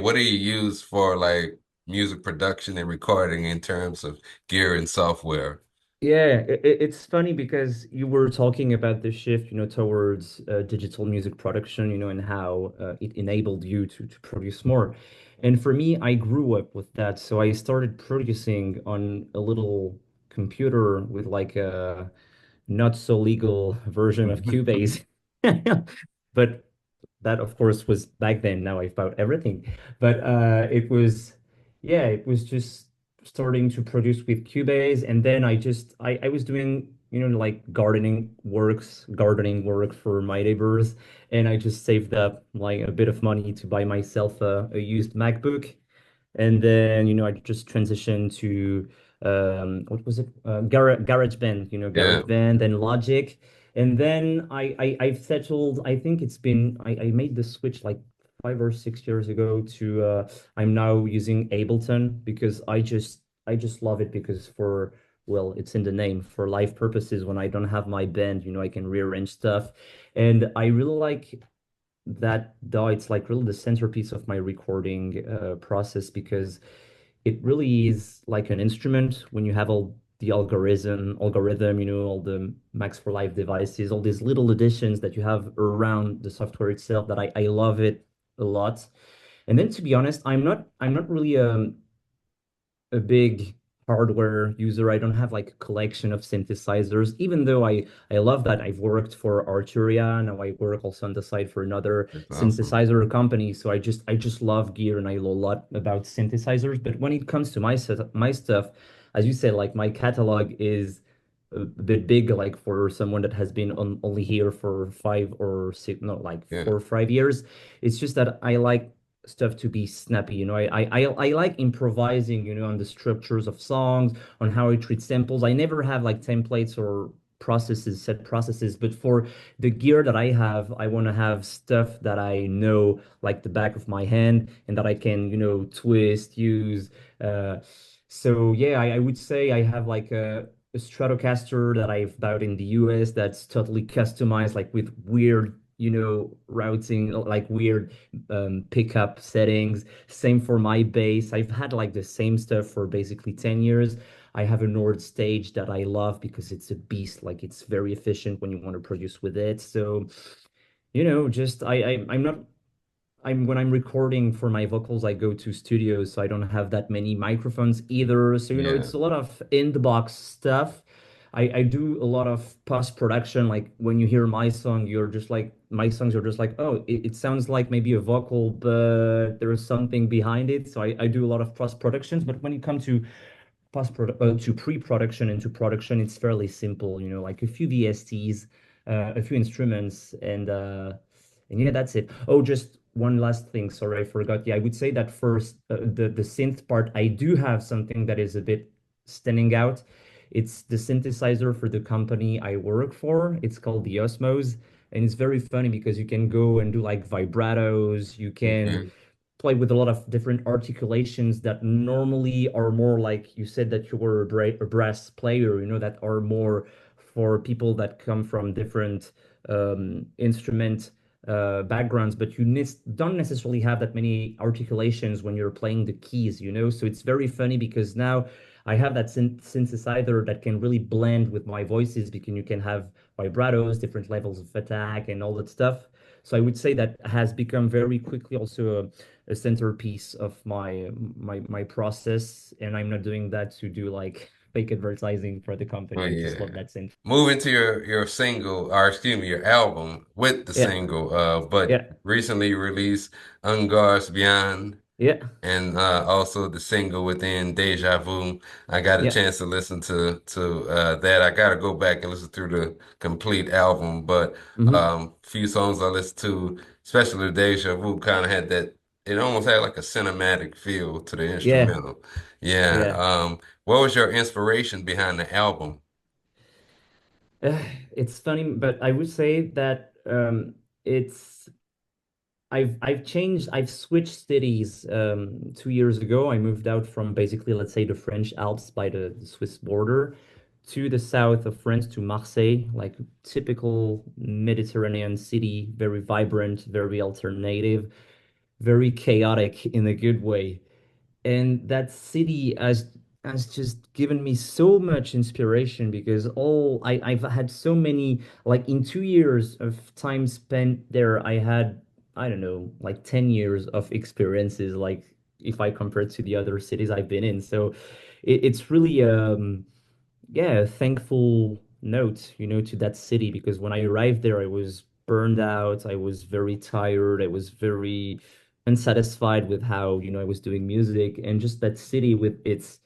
What do you use for like music production and recording in terms of gear and software? Yeah, it's funny because you were talking about the shift, towards digital music production, and how it enabled you to produce more. And for me, I grew up with that. So I started producing on a little computer with like a not so legal version of Cubase. But that of course was back then. Now I've bought everything. But yeah, it was just starting to produce with Cubase, and then I was doing, like gardening work for my neighbors, and I just saved up like a bit of money to buy myself a used MacBook. And then, I just transitioned to what was it? GarageBand, Yeah. GarageBand and Logic. And then I've settled, I think it's been I made the switch like 5 or 6 years ago to I'm now using Ableton because I just love it because for well, it's in the name for live purposes when I don't have my band, I can rearrange stuff. And I really like that DAW. It's like really the centerpiece of my recording process because it really is like an instrument when you have all the algorithm, all the Max for Live devices, all these little additions that you have around the software itself that I love it a lot. And then to be honest, I'm not really a big hardware user. I don't have like a collection of synthesizers, even though I love that. I've worked for Arturia. Now I work also on the side for another That's awesome. synthesizer company. So I just love gear and I know a lot about synthesizers. But when it comes to my stuff, as you said, like my catalog is a bit big, like for someone that has been only here for 5 or 6, no, like Yeah. 4 or 5 years. It's just that I like stuff to be snappy. I like improvising, on the structures of songs, on how I treat samples. I never have like templates or set processes, but for the gear that I have, I want to have stuff that I know like the back of my hand and that I can, twist, use. Uh, so yeah, I would say I have like a Stratocaster that I've bought in the US that's totally customized, like with weird, routing, like weird pickup settings. Same for my bass. I've had like the same stuff for basically 10 years. I have a Nord stage that I love because it's a beast. Like it's very efficient when you want to produce with it. So, just I'm not I'm when I'm recording for my vocals, I go to studios, so I don't have that many microphones either. So, Yeah. it's a lot of in the box stuff. I do a lot of post production. Like when you hear my songs are just like, oh, it sounds like maybe a vocal, but there is something behind it. So I do a lot of post productions. But when it comes to to pre-production and to production, it's fairly simple, like a few VSTs, a few instruments, and yeah, that's it. Oh, just one last thing. Sorry, I forgot. Yeah, I would say that first, the synth part, I do have something that is a bit standing out. It's the synthesizer for the company I work for. It's called the Osmos, and it's very funny because you can go and do like vibratos. You can Okay. play with a lot of different articulations that normally are more like you said that you were a brass player, that are more for people that come from different instrument backgrounds, but you don't necessarily have that many articulations when you're playing the keys. So it's very funny because now I have that synthesizer that can really blend with my voices because you can have vibratos, different levels of attack, and all that stuff. So I would say that has become very quickly also a centerpiece of my process, and I'm not doing that to do like fake advertising for the Oh company. I just love yeah. that synth. Moving to your single, or excuse me, your album with the Yeah, single, but yeah, recently released Gars, Bian, yeah, and also the single within Deja Vu. I got a yeah. chance to listen to that. I got to go back and listen through the complete album, but Hmm. few songs I listened to, especially Deja Vu, kind of had that. It almost had like a cinematic feel to the Yeah, instrumental. Yeah. yeah. What was your inspiration behind the album? It's funny, but I would say that it's I've switched cities 2 years ago. I moved out from basically, let's say, the French Alps by the Swiss border to the south of France to Marseille, like typical Mediterranean city, very vibrant, very alternative. very chaotic in a good way. And that city has just given me so much inspiration because I've had so many, like in 2 years of time spent there, I had, I don't know, like 10 years of experiences, like if I compare it to the other cities I've been in. So it's really yeah, a thankful note, to that city because when I arrived there, I was burned out. I was very tired. I was very unsatisfied with how, I was doing music, and just that city with its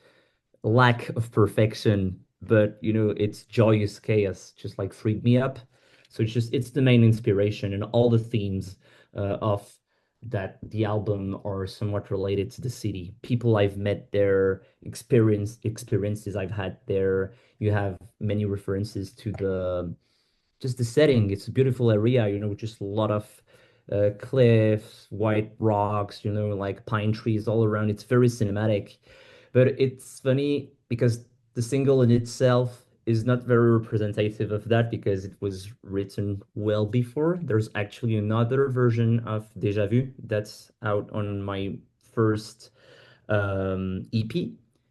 lack of perfection, but its joyous chaos just like freed me up. So it's the main inspiration, and all the themes of that the album are somewhat related to the city. People I've met there, experiences I've had there. You have many references to the just the setting. It's a beautiful area, with just a lot of cliffs, white rocks, like pine trees all around. It's very cinematic. But it's funny because the single in itself is not very representative of that because it was written well before. There's actually another version of Deja Vu that's out on my first EP.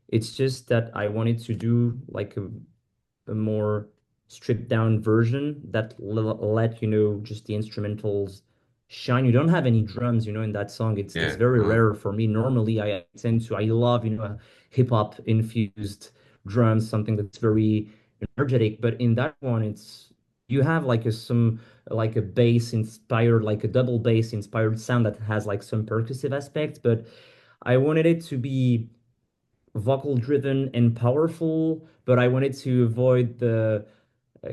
It's just that I wanted to do like a more stripped down version that let just the instrumentals shine. You don't have any drums, in that song. It's Yeah. very rare for me. Normally, I love hip hop infused drums, something that's very energetic. But in that one, you have like a bass inspired, like a double bass inspired sound that has like some percussive aspects. But I wanted it to be vocal driven and powerful, but I wanted to avoid the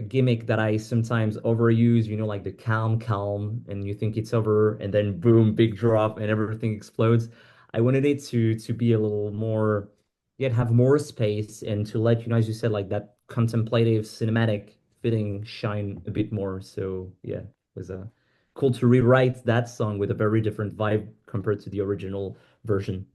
gimmick that I sometimes overuse, like the calm, and you think it's over, and then boom, big drop, and everything explodes. I wanted it to be a little more, yet have more space, and to let as you said, like that contemplative, cinematic fitting shine a bit more. So yeah, it was cool to rewrite that song with a very different vibe compared to the original version.